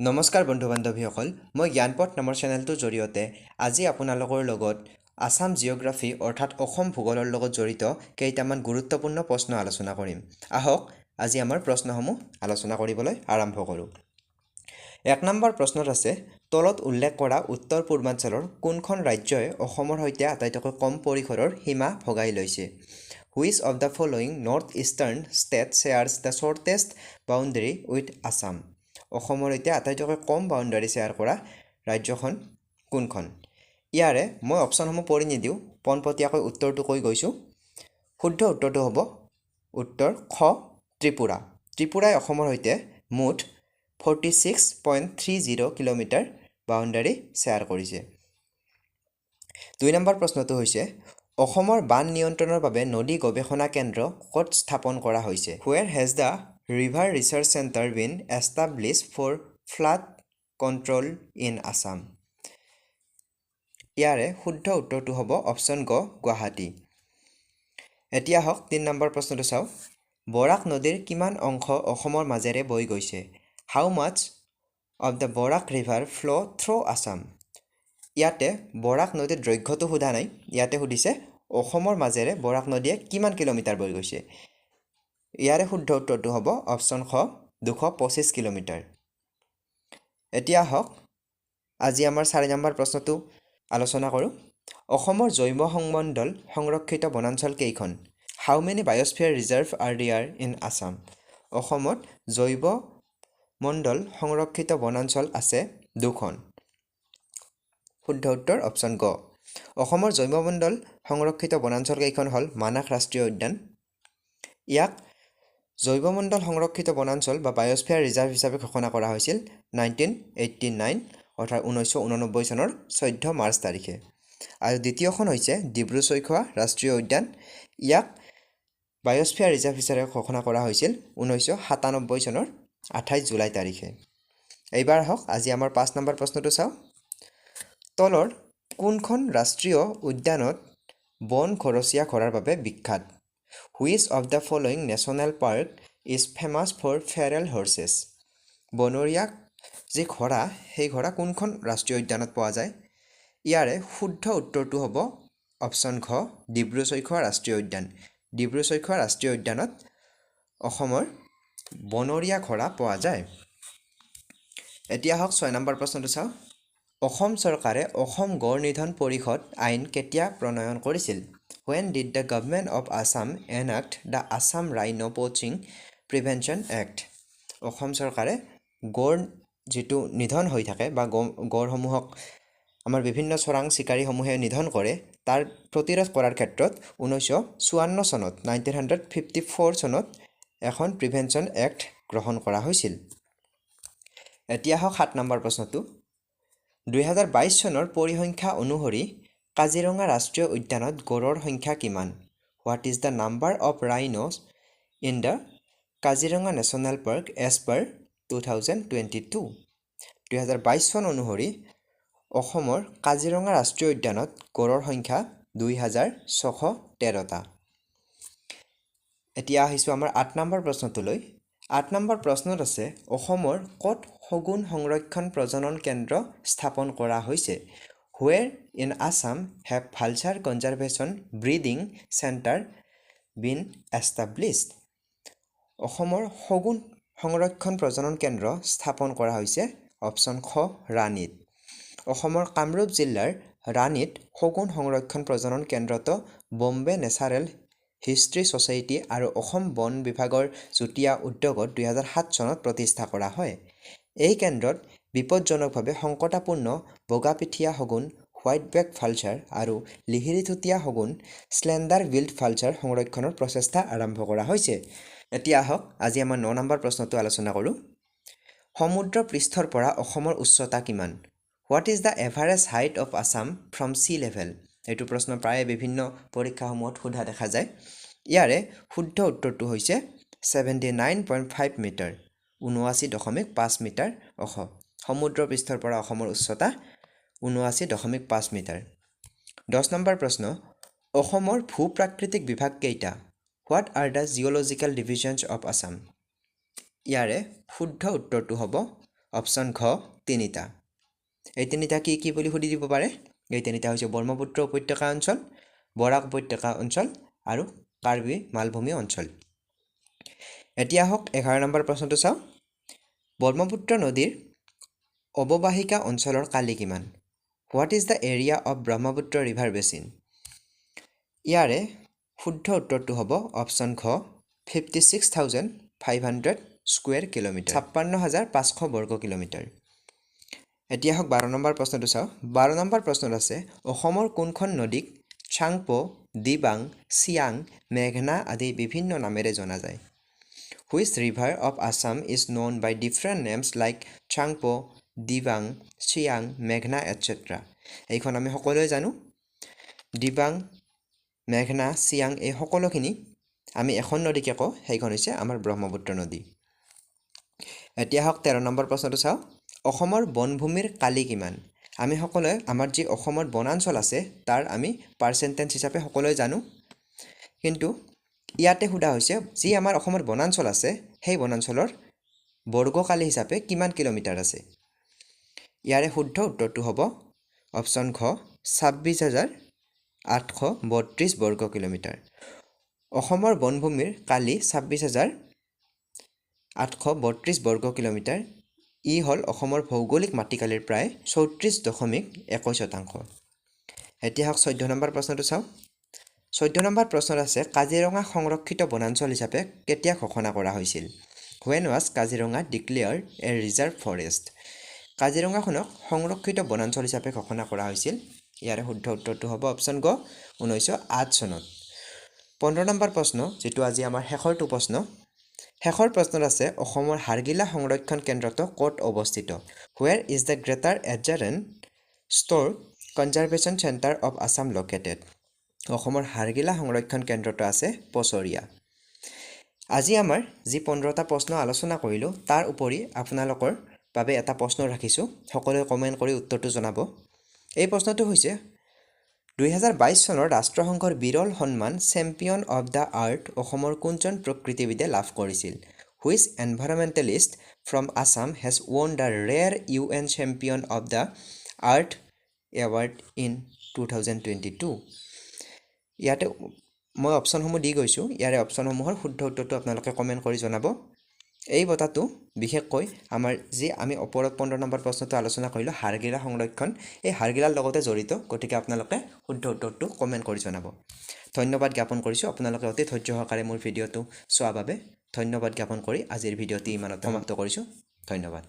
নমস্কাৰ বন্ধু বান্ধৱীসকল মই জ্ঞানপথ নামৰ চেনেলটোৰ জৰিয়তে আজি আপোনালোকৰ লগত আসাম জিঅ'গ্ৰাফী অৰ্থাৎ অসম ভূগোলৰ লগত জড়িত কেইটামান গুৰুত্বপূৰ্ণ প্ৰশ্ন আলোচনা কৰিম আহক আজি আমাৰ প্ৰশ্নসমূহ আলোচনা কৰিবলৈ আৰম্ভ কৰোঁ 1 নম্বৰ প্ৰশ্নত আছে তলত উল্লেখ কৰা উত্তৰ পূৰ্বাঞ্চলৰ কোনখন ৰাজ্যই অসমৰ সৈতে আটাইতকৈ কম পৰিসৰৰ সীমা ভগাই লৈছে Which of the following northeastern states shares the shortest boundary with Assam অসমৰ সৈতে আটাইতকৈ কম বাউণ্ডাৰী শ্বেয়াৰ কৰা ৰাজ্যখন কোনখন ইয়াৰে মই অপচনসমূহ পঢ়ি নিদিও পনপতীয়াকৈ উত্তৰটো কৈ গৈছো শুদ্ধ উত্তৰটো হ'ব উত্তৰ খ ত্ৰিপুৰা ত্ৰিপুৰাই অসমৰ সৈতে মুঠ 46.30 কিলোমিটাৰ বাউণ্ডাৰী শ্বেয়াৰ কৰিছে 2 নম্বৰ প্ৰশ্নটো হৈছে অসমৰ বান নিয়ন্ত্ৰণৰ বাবে নদী গৱেষণা কেন্দ্ৰ ক'ত স্থাপন কৰা হৈছে Where has the River Research Center been established for flood control in Assam? ইয়াৰে শুদ্ধ উত্তৰটো হ'ব অপচন গ গুৱাহাটী এতিয়া হওক 3 নম্বৰ প্ৰশ্নটো চাও বৰাক নদীৰ কিমান অংশ অসমৰ মাজেৰে বৈ গৈছে How much of the Borak River flow through Assam? ইয়াতে বৰাক নদীৰ দৈৰ্ঘ্যটো সোধা নাই ইয়াতে সুধিছে অসমৰ মাজেৰে বৰাক নদীয়ে কিমান কিলোমিটাৰ বৈ গৈছে ইয়াৰে শুদ্ধ উত্তৰটো হ'ব অপচন খ 225 কিলোমিটাৰ এতিয়া হওক আজি আমাৰ 4 নম্বৰ প্ৰশ্নটো আলোচনা কৰোঁ অসমৰ জৈৱ সংমণ্ডল সংৰক্ষিত বনাঞ্চল কেইখন How many biosphere reserve are there in Assam? অসমত জৈৱ মণ্ডল সংৰক্ষিত বনাঞ্চল আছে দুখন শুদ্ধ উত্তৰ অপচন গ অসমৰ জৈৱ মণ্ডল সংৰক্ষিত বনাঞ্চল কেইখন হ'ল মানাস ৰাষ্ট্ৰীয় উদ্যান ইয়াক জৈৱ মণ্ডল সংৰক্ষিত বনাঞ্চল বা বায়োস্ফিয়াৰ ৰিজাৰ্ভ হিচাপে ঘোষণা কৰা হৈছিল 1989 অৰ্থাৎ 1989 চনৰ 14 মাৰ্চ তাৰিখে আৰু দ্বিতীয়খন হৈছে ডিব্ৰু-চৈখোৱা ৰাষ্ট্ৰীয় উদ্যান ইয়াক বায়োস্ফিয়াৰ ৰিজাৰ্ভ হিচাপে ঘোষণা কৰা হৈছিল 1997 চনৰ 28 জুলাই তাৰিখে এইবাৰ হওক আজি আমাৰ 5 নম্বৰ প্ৰশ্নটো চাও তলৰ কোনখন ৰাষ্ট্ৰীয় উদ্যানত বন ঘৰচীয়া ঘোঁৰাৰ বাবে বিখ্যাত Which of the following national park is famous for feral horses? বনৰীয়া যে ঘোঁৰা সেই ঘোঁৰা কোনখন ৰাষ্ট্ৰীয় উদ্যানত পোৱা যায় ইয়াৰে শুদ্ধ উত্তৰটো হ'ব অপচন ঘ ডিব্ৰু-চৈখোৱা ৰাষ্ট্ৰীয় উদ্যান ডিব্ৰু-চৈখোৱা ৰাষ্ট্ৰীয় উদ্যানত অসমৰ বনৰীয়া ঘোঁৰা পোৱা যায় এতিয়া হওক 6 নম্বৰ প্ৰশ্নটো চাও অসম চৰকাৰে অসম গড় নিধন পৰিষদ আইন কেতিয়া প্ৰণয়ন কৰিছিল When did the government of Assam enact the Assam Rhino Poaching Prevention Act? Assam চৰকাৰে গড় যেটো নিধন হৈ থাকে বা গড়সমূহক আমাৰ বিভিন্ন চৰাং চিকাৰীসমূহে নিধন কৰে তাৰ প্ৰতিৰোধ কৰাৰ ক্ষেত্ৰত 1954 চনত 1954 চনত এখন প্ৰিভেনচন এক্ট গ্ৰহণ কৰা হৈছিল এতিয়া হওক 7 নম্বৰ প্ৰশ্নটো 2022 চনৰ পৰিসংখ্যা অনুসৰি কাজিৰঙা ৰাষ্ট্ৰীয় উদ্যানত গড়ৰ সংখ্যা কিমান What is the number of rhinos in the Kaziranga national park as per 2022 2022 চন অনুসৰি অসমৰ কাজিৰঙা ৰাষ্ট্ৰীয় উদ্যানত গড়ৰ সংখ্যা 2613টা এতিয়া আহিছো আমাৰ 8 নম্বৰ প্ৰশ্নটোলৈ 8 নম্বৰ প্ৰশ্নত আছে অসমৰ ক'ত শগুন সংৰক্ষণ প্ৰজনন কেন্দ্ৰ স্থাপন কৰা হৈছে Where in Assam have vulture conservation breeding center been established? অসমৰ শগুন সংৰক্ষণ প্ৰজনন কেন্দ্ৰ স্থাপন কৰা হৈছে অপচন খ ৰাণীত অসমৰ কামৰূপ জিলাৰ ৰাণীত শগুন সংৰক্ষণ প্ৰজনন কেন্দ্ৰটো বম্বে নেচাৰেল হিষ্ট্ৰী ছ'চাইটি আৰু অসম বন বিভাগৰ যুটীয়া উদ্যোগত 2007 চনত প্ৰতিষ্ঠা কৰা হয় এই কেন্দ্ৰত বিপদজনকভাৱে সংকটাপূৰ্ণ বগাপিঠিয়া শগুন হোৱাইট বেক ভালচাৰ আৰু লিহিৰিঠুটীয়া শগুন স্লেণ্ডাৰ বিল্ড ভালচাৰ সংৰক্ষণৰ প্ৰচেষ্টা আৰম্ভ কৰা হৈছে এতিয়া আহক আজি আমাৰ 9 নম্বৰ প্ৰশ্নটো আলোচনা কৰোঁ সমুদ্ৰ পৃষ্ঠৰ পৰা অসমৰ উচ্চতা কিমান What is the average height of Assam from sea level এইটো প্ৰশ্ন প্ৰায় বিভিন্ন পৰীক্ষাসমূহত সোধা দেখা যায় ইয়াৰে শুদ্ধ উত্তৰটো হৈছে 79.5 মিটাৰ 79.5 মিটাৰ সমুদ্ৰ পৃষ্ঠৰ পৰা অসমৰ উচ্চতা 79.5 মিটাৰ 10 নম্বৰ প্ৰশ্ন অসমৰ ভূপ্ৰাকৃতিক বিভাগ কেইটা What are the geological divisions of Assam ইয়াৰে শুদ্ধ উত্তৰটো হ'ব অপশ্যন ঘ 3টা এই 3টা কি বুলি সুধি দিব পাৰে এই 3টা হৈছে ব্ৰহ্মপুত্ৰ উপত্যকা অঞ্চল বৰাক উপত্যকা অঞ্চল আৰু কাৰ্বি মালভূমি অঞ্চল এতিয়া হক 11 নম্বৰ প্ৰশ্নটো চাও ব্ৰহ্মপুত্ৰ নদীৰ অৱবাহিকা অঞ্চলৰ কালি কিমান What is the area of Brahmaputra river basin ইয়াৰে শুদ্ধ উত্তৰটো হ'ব অপশ্যন ঘ 56500 স্কয়াৰ কিলোমিটাৰ 56500 বৰ্গ কিলোমিটাৰ এতিয়া হক 12 নম্বৰ প্ৰশ্নটো চাও 12 নম্বৰ প্ৰশ্নত আছে অসমৰ কোনখন নদীক চাংপো দিবাং সিয়াং মেঘনা আদি বিভিন্ন নামেৰে জনা যায় Which river of Assam is known by different names like Changpo, Dibang, Siang, Meghna, etc. এইখন আমি সকলোৱে জানো Dibang, Meghna, Siang এই সকলোখিনি আমি এখন নদীকে কওঁ সেইখন হৈছে আমাৰ ব্ৰহ্মপুত্ৰ নদী এতিয়া হক 13 নম্বৰ প্ৰশ্নটো চাও অসমৰ বনভূমিৰ কালি কিমান আমি সকলোৱে আমাৰ যি অসমৰ বনাঞ্চল আছে তাৰ আমি পাৰ্চেন্টেজ হিচাপে সকলোৱে জানো কিন্তু ইয়াতে সুধা হৈছে যি আমাৰ অসমৰ বনাঞ্চল আছে সেই বনাঞ্চলৰ বৰ্গকালি হিচাপে কিমান কিলোমিটাৰ আছে ইয়াৰে শুদ্ধ উত্তৰটো হ'ব অপশ্যন ঘ 26832 বৰ্গ কিলোমিটাৰ অসমৰ বনভূমিৰ কালি 26832 বৰ্গ কিলোমিটাৰ ই হল অসমৰ ভৌগোলিক মাটিকালিৰ প্ৰায় 34.21% এতিয়া হক 14 নম্বৰ প্ৰশ্নটো চাও 14 নম্বৰ প্ৰশ্নত আছে কাজিৰঙা সংৰক্ষিত বনাঞ্চল হিচাপে কেতিয়া ঘোষণা কৰা হৈছিল When was Kaziranga declared a reserve forest কাজিৰঙাখনক সংৰক্ষিত বনাঞ্চল হিচাপে ঘোষণা কৰা হৈছিল ইয়াৰে শুদ্ধ উত্তৰটো হ'ব অপশ্যন গ 1908 চনত 15 নম্বৰ প্ৰশ্ন যেটো আজি আমাৰ শেষৰটো প্ৰশ্ন শেষৰ প্ৰশ্নত আছে অসমৰ হাৰগিলা সংৰক্ষণ কেন্দ্ৰটো ক'ত অৱস্থিত Where is the Greater Adjaren Store Conservation Center of Assam located অসমৰ হাৰগিলা সংৰক্ষণ কেন্দ্ৰটো আছে পছৰিয়া আজি আমাৰ যি 15টা প্ৰশ্ন আলোচনা কৰিলো তাৰ উপৰি আপোনালোকৰ বাবে এটা প্ৰশ্ন ৰাখিছো সকলোৱে কমেন্ট কৰি উত্তৰটো জনাব এই প্ৰশ্নটো হৈছে 2022 চনৰ ৰাষ্ট্ৰসংঘৰ বিৰল সন্মান চেম্পিয়ন অফ দা আৰ্থ অসমৰ কোনজন প্ৰকৃতিবিদে লাভ কৰিছিল Which environmentalist from Assam has won the rare UN Champion of the Earth Award in 2022 ইয়াতে মই অপচনসমূহ দি গৈছো ইয়াৰে অপচনসমূহৰ শুদ্ধ উত্তৰটো আপোনালোকে কমেন্ট কৰি জনাব এই বটাটো বিশেষকৈ আমাৰ যি আমি ওপৰত 15 নম্বৰ প্ৰশ্নটো আলোচনা কৰিলো হাৰগিলা সংৰক্ষণ এই হাৰগিলাৰ লগতে জড়িত গতিকে আপোনালোকে শুদ্ধ উত্তৰটো কমেন্ট কৰি জনাব ধন্যবাদ জ্ঞাপন কৰিছো আপোনালোকে অতি ধৈৰ্য সহকাৰে মোৰ ভিডিওটো চোৱাৰ বাবে ধন্যবাদ জ্ঞাপন কৰি আজিৰ ভিডিওটি ইমানতে সমাপ্ত কৰিছো ধন্যবাদ